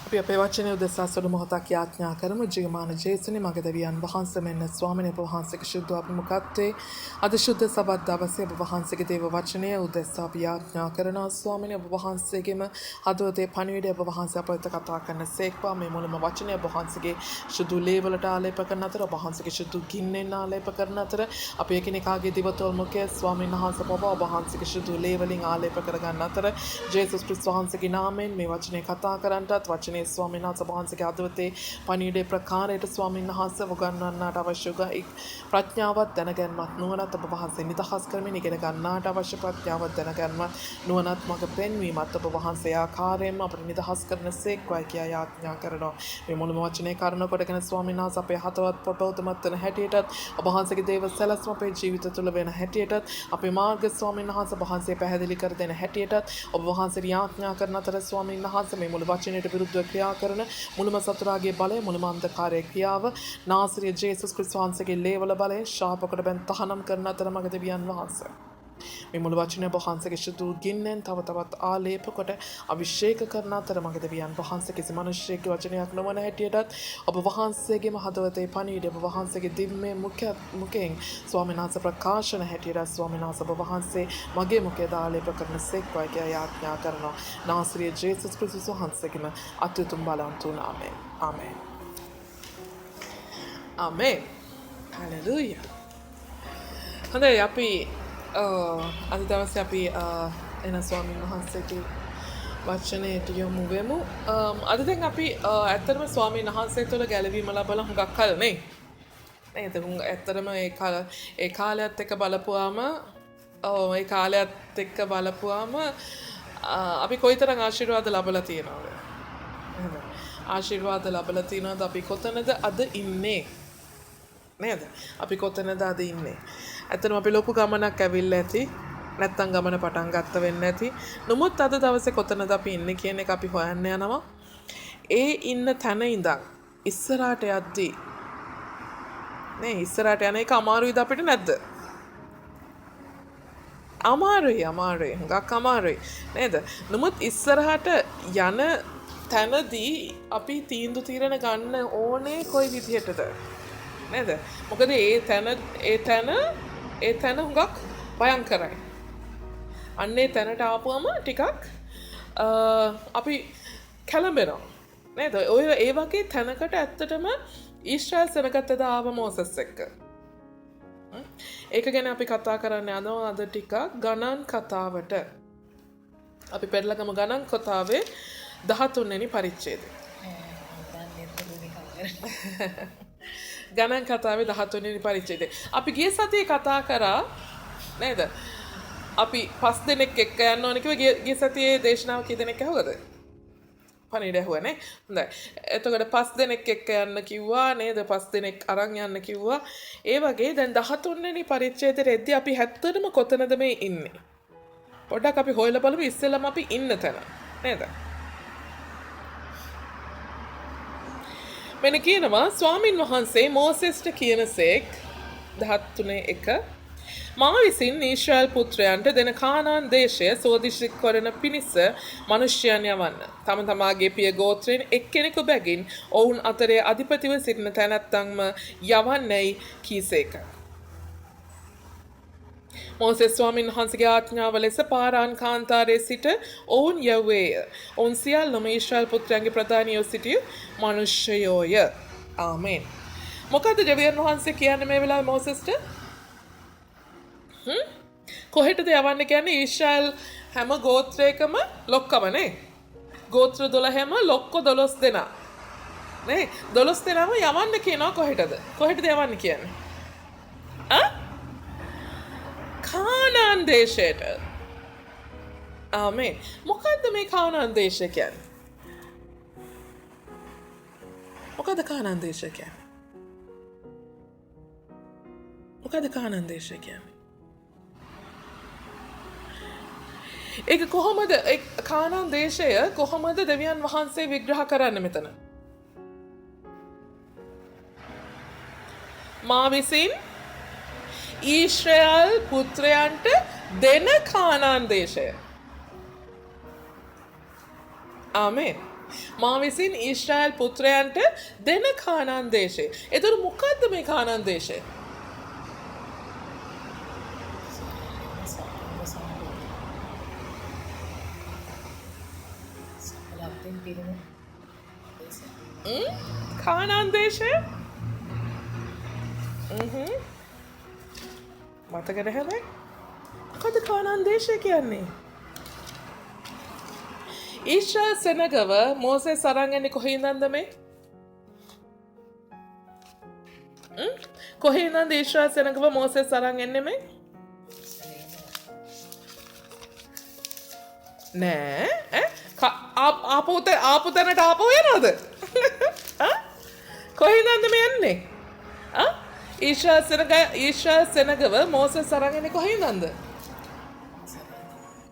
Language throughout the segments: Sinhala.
අපි අපේ වචනය උදෙසා සුළු මොහොතක් යාඥා කරමු. ජීවමාන ජේසුනි මගේ දෙවියන් වහන්සේ මෙන්න ස්වාමීන් වහන්සේගේ ශුද්ධ අභිමුඛත්වයේ අද ශුද්ධ සබත් දවසේ ඔබ වහන්සේගේ දේව වචනය උදෙසා අපි යාඥා කරනවා. ස්වාමීන් ඔබ වහන්සේගේම හදවතේ පණිවිඩය ඔබ වහන්සේ අප වෙත කතා කරන සේක්වා. මේ මුලම වචනය ඔබ වහන්සේගේ ශුද්ධ ලේවලට ආලේප කරන අතර ඔබ වහන්සේගේ ශුද්ධ ගින්නෙන් ආලේප කරන අතර අපි එකිනෙකාගේ දිවතොල් මුඛය ස්වාමීන් වහන්සේ ඔබ වහන්සේගේ ශුද්ධ ලේවලින් ආලේප කරගන්න අතර ජේසුස් ක්‍රිස්තුස් වහන්සේගේ නාමයෙන් මේ වචනේ කතා කරන්නටත් වචනේ ස්වාමීන් වහන්සේ වහන්සේගේ අදවතේ පණිවිඩේ ප්‍රකාරයට ස්වාමීන් වහන්සේ වගන්වන්නට අවශ්‍ය ප්‍රඥාවත් දැනගැන්මත් නුවණත් ඔබ වහන්සේ නිදහස් කරමින් ඉගෙන ගන්නට අවශ්‍ය ප්‍රඥාවත් දැනගැන්මත් නුවණත් මඟ පෙන්වීමත් ඔබ වහන්සේ ආකාරයෙන්ම අපිට නිදහස් කරන සේක්වයි කියා යාඥා කරනවා. මේ මුලම වචනේ කරුණ කොටගෙන ස්වාමීන් වහන්සේ අපේ හතවත් පොතවතමත් වෙන හැටියටත් ඔබ වහන්සේගේ දේව සැලැස්ම අපේ ජීවිත තුළ වෙන හැටියටත් අපේ මාර්ග ස්වාමීන් වහන්සේ වහන්සේ පැහැදිලි කර දෙන හැටියටත් ඔබ වහන්සේ යාඥා කරන අතර ස්වාමීන් වහන්සේ මේ මුල වචනයට විරුද්ධව ක්‍රියා කරන මුළුම සතුරාගේ බලය මුළුම අන්ධකාරයේ ක්‍රියාව නාසරිය ජේසුස් ක්‍රිස්තුස් වහන්සේගේ ලේවල බලය ශාපකට බැන් තහනම් කරන අතර මග දෙවියන් වහන්සේ මේ මුළු වචනය ඔබ වහන්සේගේ ශුද්ධ ගින්නෙන් තව තවත් ආලේප කොට අභිෂේක කරන අතර මග දෙවියන් වහන්සේ කිසි මිනිසෙකුගේ වචනයක් නොවන හැටියටත් ඔබ වහන්සේගේම හදවතේ පණිවිඩය ඔබ වහන්සේගේ දිව්‍ය මුඛයෙන් ස්වාමීන් වහන්සේ ප්‍රකාශන හැටියට ස්වාමීන් වහන්සේ ඔබ වහන්සේ මගේ මුඛයට ආලේප කරන සේක්වයි කියා යාඥා කරනවා. නාසරිය ජේසුස් ක්‍රිස්තුස් වහන්සේගේම අත්‍යතුම් බලවන්ත නාමයෙන්. ආමේන්. ආමේන්. හලෙලූයා. හොඳයි අපි අද දවසේ අපි එන ස්වාමීන් වහන්සේගේ වචනයට යොමු වෙමු. අද දැන් අපි ඇත්තටම ස්වාමීන් වහන්සේ තුළ ගැලවීම ලබලා හුඟක් කල නේ. නේද? ඇත්තටම ඒ කාලයත් එක්ක බලපුවාම අපි කොයිතරම් ආශිර්වාද ලබලා තියෙනවද? ආශිර්වාද ලබලා තියෙනවද? අපි කොතනද අද ඉන්නේ? නේද? අපි කොතනද අද ඉන්නේ? ඇත්තටම අපි ලොකු ගමනක් ඇවිල්ලා ඇති. නැත්තම් ගමන පටන් ගත්ත වෙන්නේ නැති. නමුත් අද දවසේ කොතනද අපි ඉන්නේ කියන එක අපි හොයන්න යනවා. ඒ ඉන්න තැන ඉඳන් ඉස්සරහට යද්දී නේ ඉස්සරහට යන එක අමාරුයිද අපිට නැද්ද? අමාරුයි. හුඟක් අමාරුයි. නේද? නමුත් ඉස්සරහට යන තැනදී අපි තීන්දුව తీරන ගන්න ඕනේ කොයි විදිහටද? නේද? මොකද ඒ තැන හුඟක් භයංකරයි. අන්නේ තැනට ආපුවම ටිකක් අපි කැළඹෙනවා. නේද? ඔය ඒ වගේ තැනකට ඇත්තටම ඊශ්‍රායල් සෙනගතද ආව මෝසස් එක්ක. ඒක ගැන අපි කතා කරන්න යනවා අද ටිකක් ගණන් කතාවට. අපි පෙරලගම ගණන් කතාවේ 13 වෙනි පරිච්ඡේදය. ගණන් කතාවේ 13 වෙනි පරිච්ඡේදය. අපි ගිය සතියේ කතා කරා නේද? අපි 5 දෙනෙක් එක්ක යන්න ඕනේ කිව්ව ගිය සතියේ දේශනාව කී දෙනෙක් ඇහුවද? පණිවිඩ ඇහුවා නේ. හොඳයි. එතකොට 5 දෙනෙක් එක්ක යන්න කිව්වා නේද? 5 දෙනෙක් අරන් යන්න කිව්වා. ඒ වගේ දැන් 13 වෙනි පරිච්ඡේදයට එද්දී අපි හැත්තටම කොතනද මේ ඉන්නේ? පොඩ්ඩක් අපි හොයලා බලමු ඉස්සෙල්ලාම අපි ඉන්න තැන. නේද? මෙන්න කියනවා ස්වාමින් වහන්සේ මෝසෙස්ට කියනසේක් 13:1 මා විසින් ඊශ්‍රායල් පුත්‍රයන්ට දෙන කානාන් දේශය සෝදිසි කරන පිණිස මිනිසයන් යවන්න. තම තමාගේ පිය ගෝත්‍රයෙන් එක්කෙනෙකු බැගින් ඔවුන් අතරේ අධිපතිව සිටින තැනැත්තන්ම යවන්නැයි කීසේක. මෝසෙස් ස්වාමීන් වහන්සේගේ ආඥාව ලෙස පාරාන් කාන්තාරයේ සිට ඔවුන් යැව්වේය. ඔවුන් සියල්ලම ඊශ්‍රායල් පුත්‍රයන්ගේ ප්‍රධානියෝ සිටිය මනුෂ්‍යයෝය. ආමේන්. මොකද දෙවියන් වහන්සේ කියන්නේ මේ වෙලාවේ මෝසෙස්ට? කොහෙටද යවන්න කියන්නේ? ඊශ්‍රායල් හැම ගෝත්‍රයකම ලොක්කම නේ. ගෝත්‍ර 12ම ලොක්කො 12 දෙනා. නේ 12 දෙනාම යවන්න කියනවා කොහෙටද? කොහෙටද යවන්න කියන්නේ? කානාන් දේශයට. ආමේන්. මොකද්ද මේ කානාන් දේශය කියන්නේ? මොකද්ද කානාන් දේශය කියන්නේ? මොකද්ද කානාන් දේශය කියන්නේ? ඒක කොහොමද කානාන් දේශය කොහොමද දෙවියන් වහන්සේ විග්‍රහ කරන්න මෙතන? මා විසින් ඊශ්‍රායල් පුත්‍රයන්ට දෙන කානාන් දේශය. ආමේන්. මා විසින් ඊශ්‍රායල් පුත්‍රයන්ට දෙන කානාන් දේශය. එතකොට මොකද්ද මේ කානාන් දේශය? කානාන් දේශය? මතක නැහැ. මොකද කානාන් දේශය කියන්නේ? ඊශ්‍රායල් සෙනගව මෝසෙස් අරන් යන්නේ කොහේ ඉඳන්ද මේ? කොහේ ඉඳන්ද ඊශ්‍රායල් සෙනගව මෝසෙස් අරන් යන්නේ මේ? නෑ ආපු තැනට ආපහු යනවද? කොහේ ඉඳන්ද මේ යන්නේ? ඊශ්‍රායල් සෙනගව මෝසෙස් අරන් යන්නේ කොහේ ඉඳන්ද?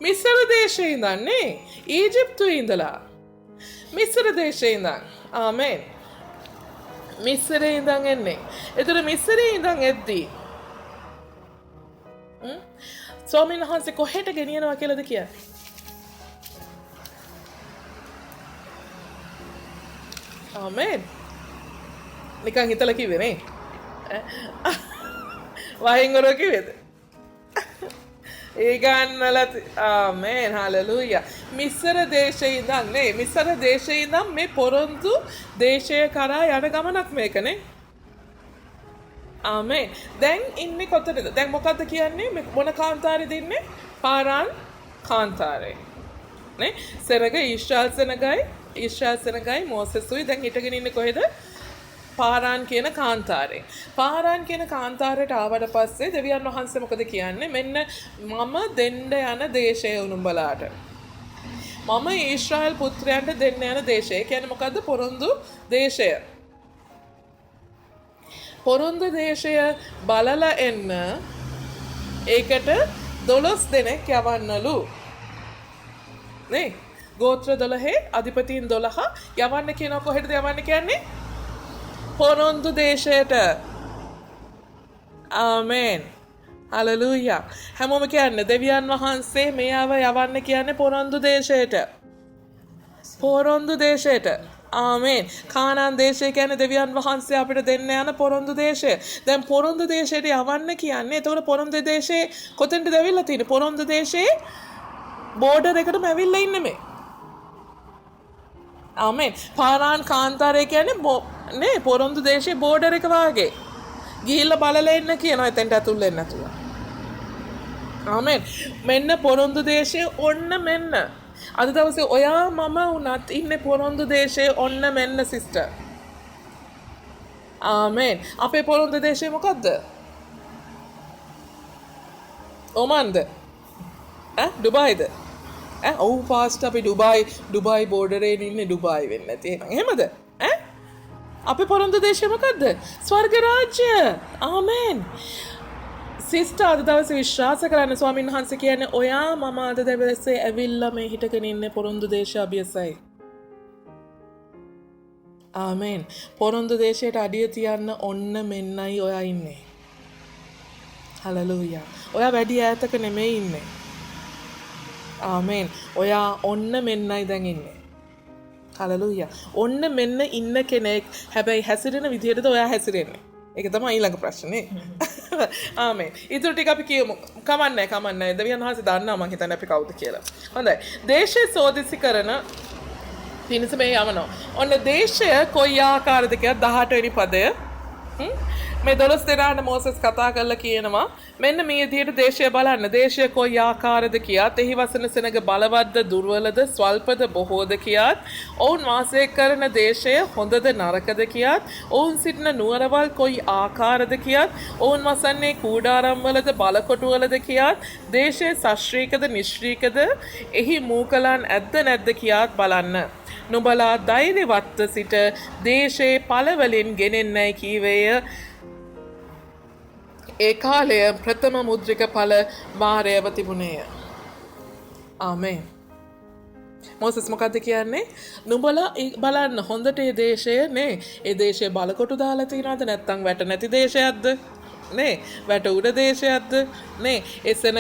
මිස්ර දේශේ ඉඳන් නේ. ඊජිප්තුවේ ඉඳලා. මිස්ර දේශේ ඉඳන්. ආමෙන්. මිස්රේ ඉඳන් එන්නේ. ඒතර මිස්රේ ඉඳන් එද්දී ස්වාමීන් වහන්සේ කොහෙට ගෙනියනවා කියලාද කියන්නේ? ආමෙන්. නිකන් හිතලා කිව්වේ නේ. වහින් වර කිව්වේද? ඒ ගන්නල ආමෙන් හලෙලූයා. මිස්ර දේශේ ඉඳන් නේ. මිස්ර දේශේ ඉඳන් මේ පොරොන්දු දේශය කරා යන ගමනක් මේකනේ. ආමෙන්. දැන් ඉන්නේ කොතනද? දැන් මොකද්ද කියන්නේ? මොන කාන්තාරේද ඉන්නේ? පාරාන් කාන්තාරේ. නේ? සෙනග ඊශ්‍රායල් සෙනගයි මෝසෙසුයි දැන් හිටගෙන ඉන්නේ කොහෙද? පාරාන් කියන කාන්තාරේ. පාරාන් කියන කාන්තාරයට ආවට පස්සේ දෙවියන් වහන්සේ මොකද කියන්නේ? මෙන්න මම දෙන්න යන දේශය උනුඹලාට. මම ඊශ්‍රායල් පුත්‍රයන්ට දෙන්න යන දේශය. කියන්නේ මොකද්ද? පොරොන්දු දේශය. පොරොන්දු දේශය බලලා එන්න ඒකට 12 දෙනෙක් යවන්නලු. නේ? ගෝත්‍ර 12 අධිපතීන් 12 යවන්න කියනවා. කොහෙටද යවන්න කියන්නේ? පොරොන්දු දේශයට. ආමෙන්. හලෙලූයා. හැමෝම කියන්නේ දෙවියන් වහන්සේ මෙයව යවන්න කියන්නේ පොරොන්දු දේශයට. පොරොන්දු දේශයට. ආමෙන්. කානාන් දේශය කියන්නේ දෙවියන් වහන්සේ අපිට දෙන්න යන පොරොන්දු දේශය. දැන් පොරොන්දු දේශයට යවන්න කියන්නේ එතකොට පොරොන්දු දේශේ කොතෙන්ද ඇවිල්ලා තියෙන්නේ? පොරොන්දු දේශේ බෝඩර් එකටම ඇවිල්ලා ඉන්නේ මේ. ආමෙන්. පාරාන් කාන්තාරය කියන්නේ නේ පොරොන්දු දේශේ බෝඩර් එක වාගේ. ගිහිල්ලා බලලා එන්න කියනවා එතෙන්ට ඇතුල් වෙන්න නැතුව. ආමෙන්. මෙන්න පොරොන්දු දේශේ ඔන්න මෙන්න. අද දවසේ ඔයා මම උනත් ඉන්නේ පොරොන්දු දේශේ ඔන්න මෙන්න සිස්ටර්. ආමෙන්. අපේ පොරොන්දු දේශේ මොකද්ද? ඔමන්ද? ඩුබායිද? ඔව් පාස්ටර් අපි ඩුබායි බෝඩරේ ඉන්නේ ඩුබායි වෙන්නේ නැති එහෙමද? අපේ පොරොන්දු දේශය මොකද්ද? ස්වර්ග රාජ්‍ය. ආමෙන්. සිස්ටර් අද දවසේ විශ්වාස කරන්න ස්වාමීන් වහන්සේ කියන්නේ ඔයා මම අද දවසේ ඇවිල්ලා මේ හිටගෙන ඉන්නේ පොරොන්දු දේශය අභියසයි. ආමෙන්. පොරොන්දු දේශයට අඩිය තියන්න ඔන්න මෙන්නයි ඔයා ඉන්නේ. හලෙලූයා. ඔයා වැඩි ඈතක නෙමෙයි ඉන්නේ. ආමෙන්. ඔයා ඔන්න මෙන්නයි දැන් ඉන්නේ. හලෙලූයා. ඔන්න මෙන්න ඉන්න කෙනෙක් හැබැයි හැසිරෙන විදිහටද ඔයා හැසිරෙන්නේ? ඒක තමයි ඊළඟ ප්‍රශ්නේ. ආමෙන්. ඊටු ටික අපි කියමු. කමන්නේ. දෙවියන් වහන්සේ දන්නවා මං හිතන්නේ අපි කවුද කියලා. හොඳයි. දේශේ සෝදිසි කරන පිණිස මේ යවනවා. ඔන්න දේශය කොයි ආකාරද කියලා 18 වෙනි පදය. මේ 12 දෙනාට මෝසස් කතා කරලා කියනවා මෙන්න මේ විදිහට දේශය බලන්න. දේශය කොයි ආකාරද කියාත් එහි වසන සෙනග බලවත්ද දුර්වලද ස්වල්පද බොහෝද කියාත් ඔවුන් වාසය කරන දේශය හොඳද නරකද කියාත් ඔවුන් සිටින නුවරවල් කොයි ආකාරද කියාත් ඔවුන් වසන්නේ කූඩාරම්වලද බලකොටුවලද කියාත් දේශය සශ්‍රීකද නිශ්‍රීකද එහි මූකලන් ඇද්ද නැද්ද කියාත් බලන්න. නුඹලා ධෛර්යවත්ව සිට දේශේ පළවලින් ගෙනෙන්නයි කීවේය. ඒ කාලය ප්‍රථම මුද්‍රික ඵල වාරයව තිබුණේය. ආමෙන්. මෝසස් මොකද්ද කියන්නේ? නුඹලා බලන්න හොඳට මේ දේශය නේ. ඒ දේශය බලකොටු දාලා තියනවද නැත්නම් වැට නැති දේශයක්ද? නේ වැට උඩ දේශයක්ද? නේ ඒ සෙනග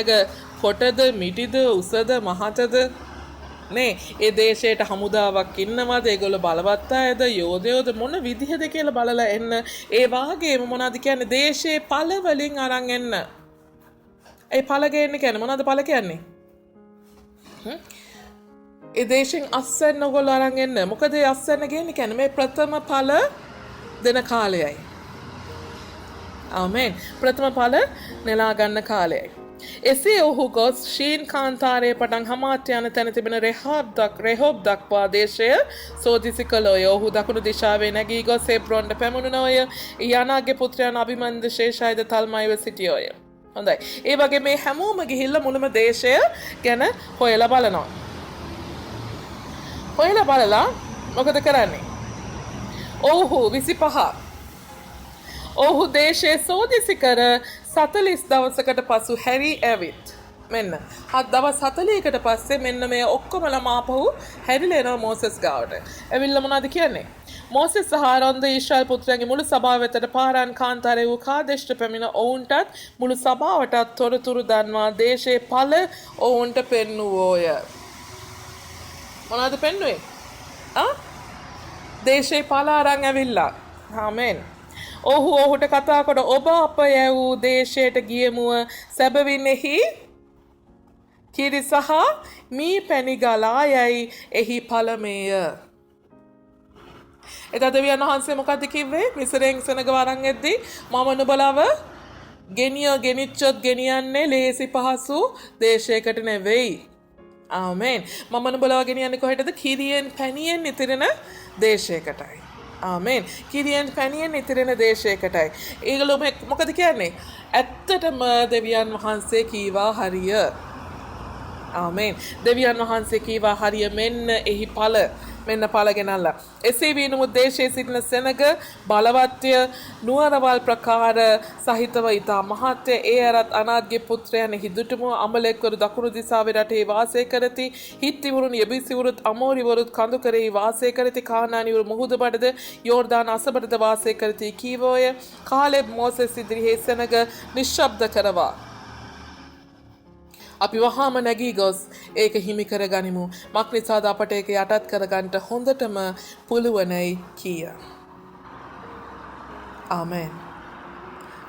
කොටද මිටිද උසද මහතද? නේ ඒ දේශයට හමුදාවක් ඉන්නවද ඒගොල්ලෝ බලවත් අයද යෝධයෝද මොන විදිහද කියලා බලලා එන්න ඒ වාගේම මොනවද කියන්නේ දේශයේ ඵල වලින් අරන් එන්න ඒ ඵල ගේන්න කියන්නේ මොනවද ඵල කියන්නේ ඒ දේශෙන් අස්සන්න ඔයගොල්ලෝ අරන් එන්න මොකද ඒ අස්සන්න ගේන්නේ කියන්නේ මේ ප්‍රථම ඵල දෙන කාලයයි ආමෙන් ප්‍රථම ඵල නෙලා ගන්න කාලයයි එසේ ඔහු ගොස් ශීන් කාන්තාරයේ පටන් හමාත් යන තැන තිබෙන රෙහොබ් දක්වා දේශය සෝදිසි කළෝය. ඔහු දකුණු දිශාවේ නැගී ගොස් හෙබ්‍රෝන්ට පැමුණුණෝය. යානාගේ පුත්‍රයන් අබිමන්ද ශේෂායද තල්මයිව සිටියෝය. හොඳයි. ඒ වගේ මේ හැමෝම ගිහිල්ලා මුළුම දේශය ගැන හොයලා බලනවා. හොයලා බලලා මොකද කරන්නේ? ඔව්හු 25 ඔහු දේශයේ සෝදිසි කර 40 දවසකට පසු හැරි ඇවිත් මෙන්න හත් දවස් 40කට පස්සේ මෙන්න මේ ඔක්කොම ළමාපහු හැරිලා එනවා මෝසස් ගාවට. ඇවිල්ලා මොනවද කියන්නේ? මෝසස් සහ ආරෝන්ද ඊශ්‍රායල් පුත්‍රයන්ගේ මුළු සභාව වෙතට පාරාන් කාන්තාරයේ වූ කාදේශට පැමිණ ඔවුන්ටත් මුළු සභාවටත් තොරතුරු දන්වා දේශයේ ඵල ඔවුන්ට පෙන්වුවෝය. මොනවද පෙන්වුවේ? දේශයේ ඵල අරන් ඇවිල්ලා. ආමෙන්. ඔහු ඔහුට කතා කොට ඔබ අප යැවූ දේශයට ගියමුව සැබවින් එහි කිරි සහ මී පැණි ගලා යයි එහි ඵලමේය. එතකොට දෙවියන් වහන්සේ මොකද කිව්වේ? මිස්රයෙන් සෙනග වරන් එද්දී මම නුඹලව ගෙනිච්චොත් ගෙනියන්නේ ලේසි පහසු දේශයකට නෙවෙයි. ආමෙන්. මම නුඹලව ගෙනියන්නේ කොහෙටද? කිරියෙන් පැණියෙන් ඉතිරෙන දේශයකටයි. ආමෙන්. කිරියෙන් පැණියෙන් ඉතිරෙන දේශයකටයි. ඒගොල්ලෝ මොකද කියන්නේ? ඇත්තටම දෙවියන් වහන්සේ කීවා හරිය. ආමෙන්. දෙවියන් වහන්සේ කීවා හරිය මෙන්න එහි ඵල මෙන්න ඵල ගෙනල්ලා. එසේ වී නමුත් දේශයේ සිටින සෙනග බලවත්ය නුවරවල් ප්‍රකාර සහිතව ඉතා මහත්ය ඒ අරත් අනාත්ගේ පුත්‍රයන් හිදුටුම අමලෙක්වරු දකුණු දිසාවේ රටේ වාසය කරති හිත්තිවරුන් යබිසිවරුත් අමෝරිවරුත් කඳු කරෙහි වාසය කරති කානානිවරු මුහුද බඩද යෝර්දාන අසබඩද වාසය කරති කීවෝය. කාලෙබ් මෝසෙස් ඉදිරියේ සෙනග නිශ්ශබ්ද කරවා අපි වහාම නැගී ගොස් ඒක හිමි කර ගනිමු. මක් නිසාද අපට ඒක යටත් කරගන්නට හොඳටම පුළුවනයි කිය. ආමෙන්.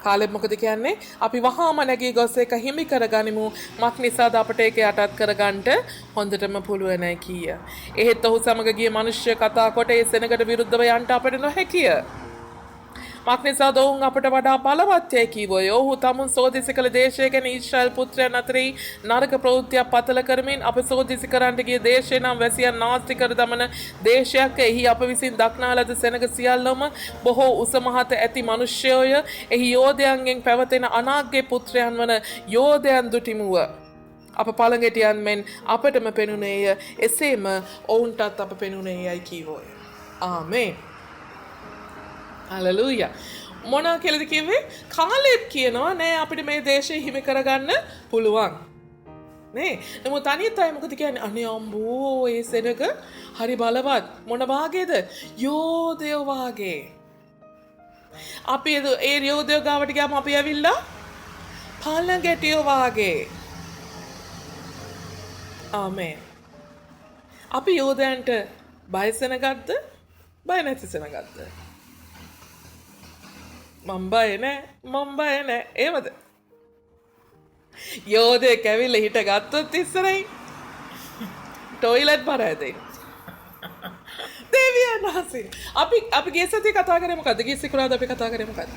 කාලෙබ් මොකද කියන්නේ? අපි වහාම නැගී ගොස් ඒක හිමි කර ගනිමු. මක් නිසාද අපට ඒක යටත් කරගන්නට හොඳටම පුළුවනයි කිය. එහෙත් ඔහු සමග ගිය මිනිස්සු කතා කොට ඒ සෙනගට විරුද්ධව යන්න අපට නොහැකිය. මක් නිසාද ඔවුන් අපට වඩා බලවත්යයි කීවෝය. ඔහු තමුන් සෝදිසි කළ දේශය ගැන ඊශ්‍රායල් පුත්‍රයන් අතරෙහි නරක ප්‍රවෘත්තියක් පතල කරමින් අප සෝදිසි කරන්නට ගිය දේශය නම් වැසියන් නාස්ති කර දමන දේශයක්. එහි අප විසින් දක්නා ලද සෙනග සියල්ලම බොහෝ උස මහත ඇති මිනිස්යෝය. එහි යෝධයන්ගෙන් පැවතෙන අනාග්ගේ පුත්‍රයන් වන යෝධයන් දුටිමුව. අප පළඟටියන් මෙන් අපටම පෙනුනේය. එසේම ඔවුන්ටත් අප පෙනුනේයයි කීවෝය. ආමේන්. හලලූයා. මොනා කියලාද කිව්වේ? කාලෙබ් කියනවා නෑ අපිට මේ දේශය හිමි කරගන්න පුළුවන්. නේ? නමුත් අනිත් අය මොකද කියන්නේ? අනේ අම්බෝ ඒ සෙනග හරි බලවත්. මොන වාගේද? යෝධයෝ වාගේ. අපි ඒ යෝධයෝ ගාවට ගියාම අපි ඇවිල්ලා පළඟැටියෝ වාගේ. ආමේන්. අපි යෝධයන්ට බය සෙනගක්ද? බය නැති සෙනගක්ද? මම බය නෑ එහෙමද? යෝධයෙක් ඇවිල්ලා හිට ගත්තොත් ඉස්සරහින් ටොයිලට් බරයි දෙවියන් වහන්සේ. අපි ගිය සතියේ කතා කරේ මොකද්ද? ගිය සිකුරාදා අපි කතා කරේ මොකද්ද?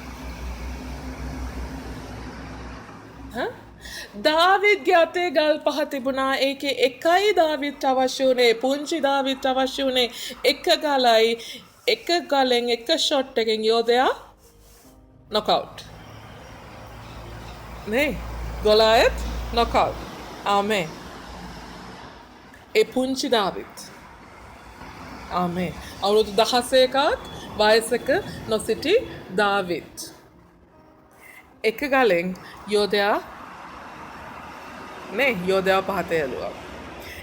දාවිද්ගේ අතේ ගල් පහ තිබුණා. ඒකේ එකයි දාවිද්ට අවශ්‍ය වුණේ. පුංචි දාවිද්ට අවශ්‍ය වුණේ එක ගලයි. එක ගලෙන් එක ෂොට් එකෙන් යෝධයා knockout. නේ? ගොලායත් knockout. ආමේන්. ඒ පුංචි දාවිත්. ආමේන්. අවුරුදු 16ක වයසක නොසිටි දාවිත්. එක ගලෙන් යෝධයා පහත යලුවා.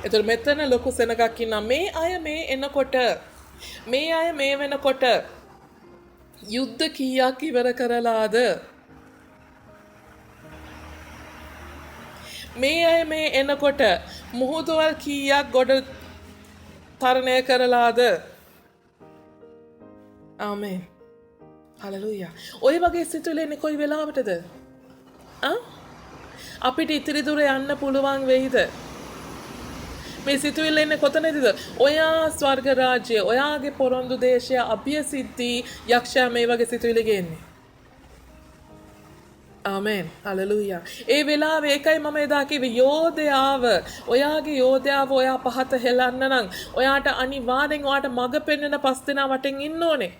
එතකොට මෙතන ලොකු සෙනගක් ඉන්නා. මේ අය මේ එනකොට මේ අය මේ වෙනකොට යුද්ධ කීයක් ඉවර කරලාද? මේ අය මේ එනකොට මුහුදුවල් කීයක් ගොඩ තරණය කරලාද? ආමේන්. හලෙලූයා. ඔය වගේ සිතුවිලි එන්නේ කොයි වෙලාවටද? අපිට ඉතිරි දුර යන්න පුළුවන් වෙයිද? මේ සිතුවිල්ල එන්නේ කොතනදද? ඔයා ස්වර්ග රාජ්‍ය, ඔයාගේ පොරොන්දු දේශය, අභිය සිද්ධි යක්ෂයා මේ වගේ සිතුවිලි ගේන්නේ. ආමේන්. හලෙලූයා. ඒ වෙලාවේ ඒකයි මම එදා කිව්වේ යෝධයාව, ඔයාගේ යෝධයාව ඔයා පහත හෙලන්න නම් ඔයාට අනිවාර්යෙන් ඔයාට මඟ පෙන්වන පස් දෙනා වටෙන් ඉන්න ඕනේ.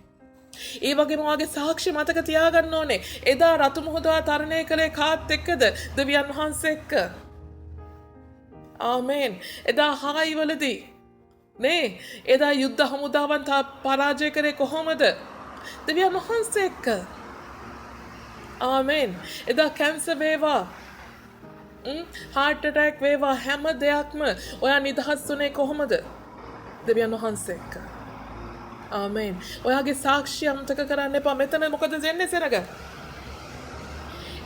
ඒ වගේම ඔයාගේ සාක්ෂි මතක තියාගන්න ඕනේ. එදා රතු මුහුදවා තරණය කළේ කාත් එක්කද? දෙවියන් වහන්සේ එක්ක. ආමේන්. එදා හායිවලදී නේ එදා යුද්ධ හමුදාවන් පරාජය කරේ කොහොමද? දෙවියන් වහන්සේ එක්ක. ආමේන්. එදා කැන්සර් වේවා, හાર્ට් ඇටැක් වේවා, හැම දෙයක්ම ඔයා නිදහස් වුණේ කොහොමද? දෙවියන් වහන්සේ එක්ක. ආමේන්. ඔයාගේ සාක්ෂිය අමතක කරන්න එපා. මෙතන මොකද වෙන්නේ සෙනග?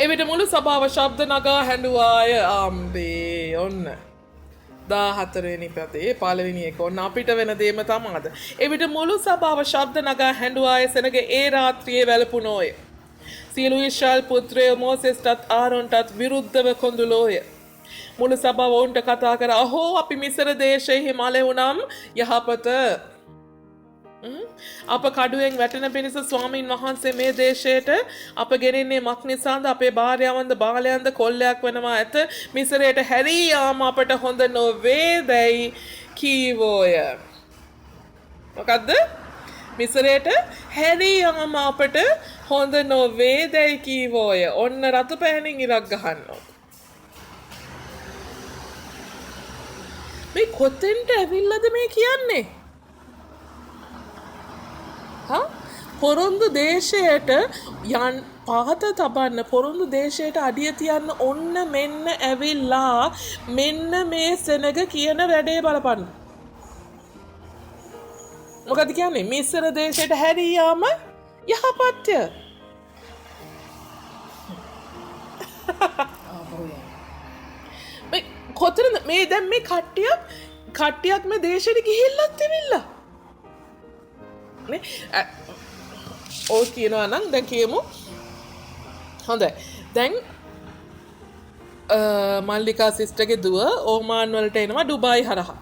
එවිට මුළු සභාව ශබ්ද නගා හැඬුවාය. අම්බේ ඔන්න 14 වෙනි පදේ පළවෙනි එක ඔන්න අපිට වෙන දේම තමයිද. එවිට මුළු සභාව ශබ්ද නගා හැඬුවාය. සෙනග ඒ රාත්‍රියේ වැළපුණෝය. සියලු ඉස්රායෙල් පුත්‍රයෝ මෝසෙස්ටත් ආරොන්ටත් විරුද්ධව කොඳුලෝය. මුළු සභාව ඔවුන්ට කතා කර අහෝ අපි මිසර දේශයෙහි මලෙවුනම් යහපත. අප කඩුවෙන් වැටෙන පිණිස ස්වාමීන් වහන්සේ මේ දේශයට අප ගෙනෙන්නේ මක් නිසාද? අපේ භාර්යාවන්ද බාලයන්ද කොල්ලයක් වෙනවා ඇත. මිසරයට හැරී යාම අපට හොඳ නොවේ දැයි කීවෝය. මොකද්ද? මිසරයට හැරී යාම අපට හොඳ නොවේ දැයි කීවෝය. ඔන්න රතු පෑනින් ඉරක් ගහනවා. මේ කොතෙන්ට ඇවිල්ලාද මේ කියන්නේ? පොරොන්දු දේශයට යන් පහත තබන්න, පොරොන්දු දේශයට අඩිය තියන්න ඔන්න මෙන්න ඇවිල්ලා මෙන්න මේ සෙනග කියන වැඩේ බලපන්න. මොකද කියන්නේ? මිස්ර දේශයට හැරී යාම යහපත්ය. මේ කොතනද මේ දැන් මේ කට්ටියක් මේ දේශෙට ගිහිල්ලත් තිබිලා නේ? ඕ කියනවා නම් දැන් කියමු. හොඳයි. දැන් මල්ලිකා සිස්ටර්ගේ දුව ඕමාන් වලට එනවා ඩුබායි හරහා.